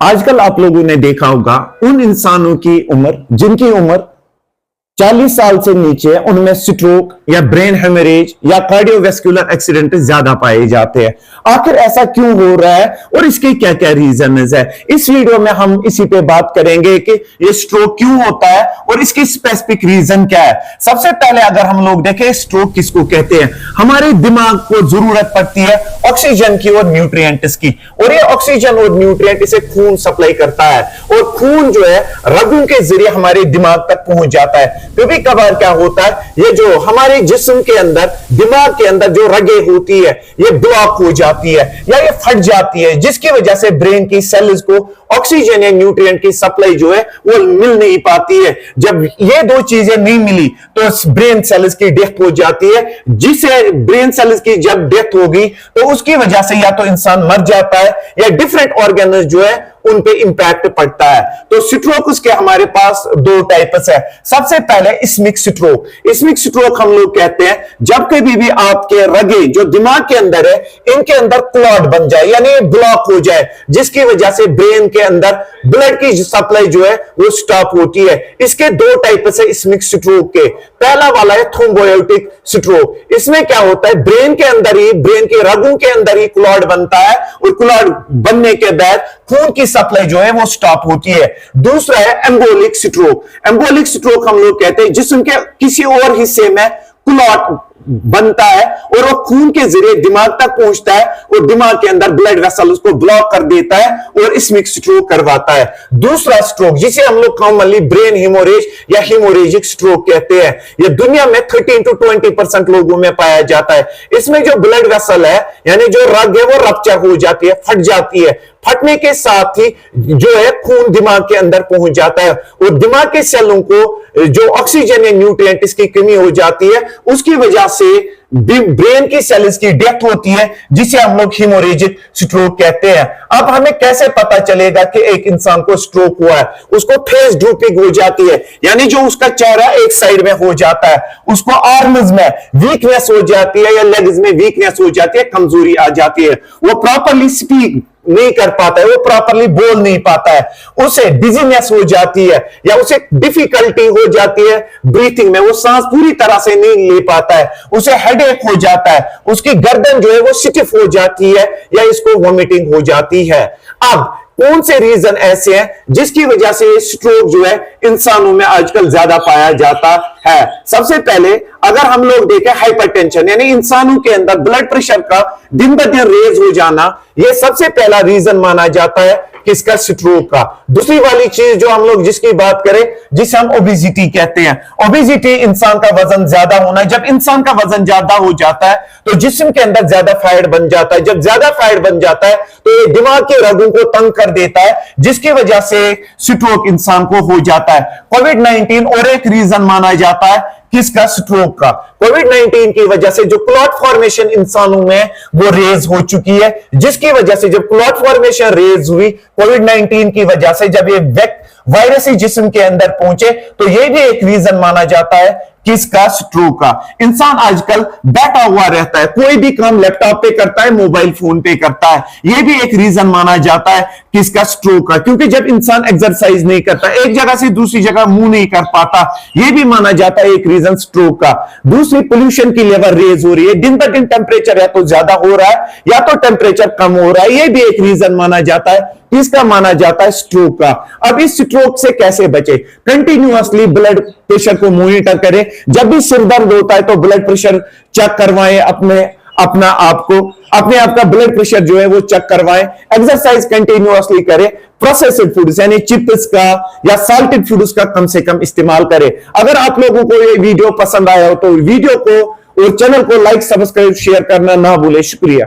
आजकल आप लोगों ने देखा होगा उन इंसानों की उम्र जिनकी उम्र 40 साल से नीचे है, उनमें स्ट्रोक या ब्रेन हेमरेज या कार्डियोवैस्कुलर एक्सीडेंट ज्यादा पाए जाते हैं। आखिर ऐसा क्यों हो रहा है और इसके क्या क्या रीजंस है, इस वीडियो में हम इसी पे बात करेंगे कि ये स्ट्रोक क्यों होता है और इसकी स्पेसिफिक रीजन क्या है। सबसे पहले अगर हम लोग देखें स्ट्रोक किसको कहते हैं, हमारे दिमाग को जरूरत पड़ती है ऑक्सीजन की और न्यूट्रिएंट्स की, और ये ऑक्सीजन और न्यूट्रिएंट इसे खून सप्लाई करता है और खून जो है रगों के जरिए हमारे दिमाग तक पहुंच जाता है। कभी कभार क्या होता है, ये जो हमारे जिस्म के अंदर दिमाग के अंदर जो रगे होती है ये ब्लॉक हो जाती है या ये फट जाती है, जिसकी वजह से ब्रेन की सेल्स को ऑक्सीजन या न्यूट्रिएंट की सप्लाई जो है वो मिल नहीं पाती है। जब ये दो चीजें नहीं मिली तो ब्रेन सेल्स की डेथ हो जाती है, जिसे ब्रेन सेल्स की जब डेथ होगी तो उसकी वजह से या तो इंसान मर जाता है या डिफरेंट ऑर्गन्स जो है उन पे इंपैक्ट पड़ता है। तो स्ट्रोक के हमारे पास दो टाइप्स है। सबसे पहले इस्मिक स्ट्रोक। इस्मिक स्ट्रोक हम लोग कहते हैं जब कभी भी आपके रगे जो दिमाग के अंदर है इनके अंदर क्लॉट बन जाए यानी ब्लॉक हो जाए, जिसकी वजह से ब्रेन के अंदर ब्लड की सप्लाई जो है वो स्टॉप होती है। इसके दो टाइप्स है इस्मिक स्ट्रोक के। पहला वाला है थ्रोम्बोएटिक स्ट्रोक। इसमें क्या होता है, ब्रेन के अंदर ही, ब्रेन के रगों के अंदर ही क्लॉट बनता है और क्लॉट बनने के बाद खून की सप्लाई जो है वो स्टॉप होती है। दूसरा है एम्बोलिक स्ट्रोक। एम्बोलिक स्ट्रोक हम लोग कहते हैं जिसम के किसी और हिस्से में क्लॉट बनता है और वो खून के जरिए दिमाग तक पहुंचता है और दिमाग के अंदर ब्लड वेसल उसको ब्लॉक कर देता है और इस्मिक स्ट्रोक करवाता है। दूसरा स्ट्रोक जिसे हम लोग कॉमनली ब्रेन हेमोरेज या हेमोरेजिक स्ट्रोक कहते हैं, ये दुनिया में 13 to 20% लोगों में पाया जाता है। इसमें जो ब्लड वेसल है यानी जो रग है वो रप्चर हो जाती है, फट जाती है। फटने के साथ ही जो है खून दिमाग के अंदर पहुंच जाता है और दिमाग के सेलों को जो ऑक्सीजन या न्यूट्रिएंट की कमी हो जाती है, उसकी वजह से ब्रेन की सेल्स की डेथ होती है, जिसे हम लोग हेमोरेजिक स्ट्रोक कहते हैं। अब हमें कैसे पता चलेगा कि एक इंसान को स्ट्रोक हुआ है? उसको फेस ड्रूपिंग हो जाती है यानी जो उसका चेहरा एक साइड में हो जाता है, उसको आर्म्स में वीकनेस हो जाती है या लेग्स में वीकनेस हो जाती है, कमजोरी आ जाती है, वो प्रॉपरली स्पीक नहीं कर पाता है, वो प्रॉपरली बोल नहीं पाता है, उसे डिजीनेस हो जाती है या उसे डिफिकल्टी हो जाती है ब्रीथिंग में, वो सांस पूरी तरह से नहीं ले पाता है, उसे हेडेक हो जाता है, उसकी गर्दन जो है वो स्टिफ हो जाती है या इसको वॉमिटिंग हो जाती है। अब कौन से रीजन ऐसे हैं जिसकी वजह से स्ट्रोक जो है इंसानों में आजकल ज्यादा पाया जाता है? सबसे पहले अगर हम लोग देखें हाइपरटेंशन यानी इंसानों के अंदर ब्लड प्रेशर का दिन ब दिन रेज हो जाना, यह सबसे पहला रीजन माना जाता है किसका, स्ट्रोक का। दूसरी वाली चीज जो हम लोग जिसकी बात करें जिसे हम ओबेसिटी कहते हैं, ओबेसिटी इंसान का वजन ज्यादा होना। जब इंसान का वजन ज्यादा हो जाता है तो जिस्म के अंदर ज्यादा फैट बन जाता है, जब ज्यादा फैट बन जाता है तो ये दिमाग के रगों को तंग कर देता है, जिसकी वजह से स्ट्रोक इंसान को हो जाता है। कोविड-19 और एक रीजन माना जाता है किसका, स्ट्रोक का। कोविड-19 की वजह से जो क्लॉट फॉर्मेशन इंसानों में वो रेज हो चुकी है, जिसकी वजह से जब क्लॉट फॉर्मेशन रेज हुई कोविड-19 की वजह से, जब ये वायरस जिस्म के अंदर पहुंचे तो ये भी एक रीजन माना जाता है किसका, स्ट्रोक का। इंसान आजकल बैठा हुआ रहता है, कोई भी काम लैपटॉप पे करता है, मोबाइल फोन पे करता है, यह भी एक रीजन माना जाता है किसका, स्ट्रोक का। क्योंकि जब इंसान एक्सरसाइज नहीं करता, एक जगह से दूसरी जगह मूव नहीं कर पाता, यह भी माना जाता है एक रीजन स्ट्रोक का। दूसरी पोल्यूशन की लेवल रेज हो रही है, दिन ब दिन टेम्परेचर या तो ज्यादा हो रहा है या तो टेम्परेचर कम हो रहा है, यह भी एक रीजन माना जाता है किसका, माना जाता है स्ट्रोक का। अब इस स्ट्रोक से कैसे बचे? कंटिन्यूअसली ब्लड प्रेशर को मॉनिटर करें, जब भी सिर दर्द होता है तो ब्लड प्रेशर चेक करवाएं, अपने आप का ब्लड प्रेशर जो है वो चेक करवाएं। एक्सरसाइज कंटिन्यूअसली करें, प्रोसेस्ड फूड्स यानी चिप्स का या साल्टेड फूड्स का कम से कम इस्तेमाल करें। अगर आप लोगों को ये वीडियो पसंद आया हो तो वीडियो को और चैनल को लाइक, सब्सक्राइब, शेयर करना ना भूलें। शुक्रिया।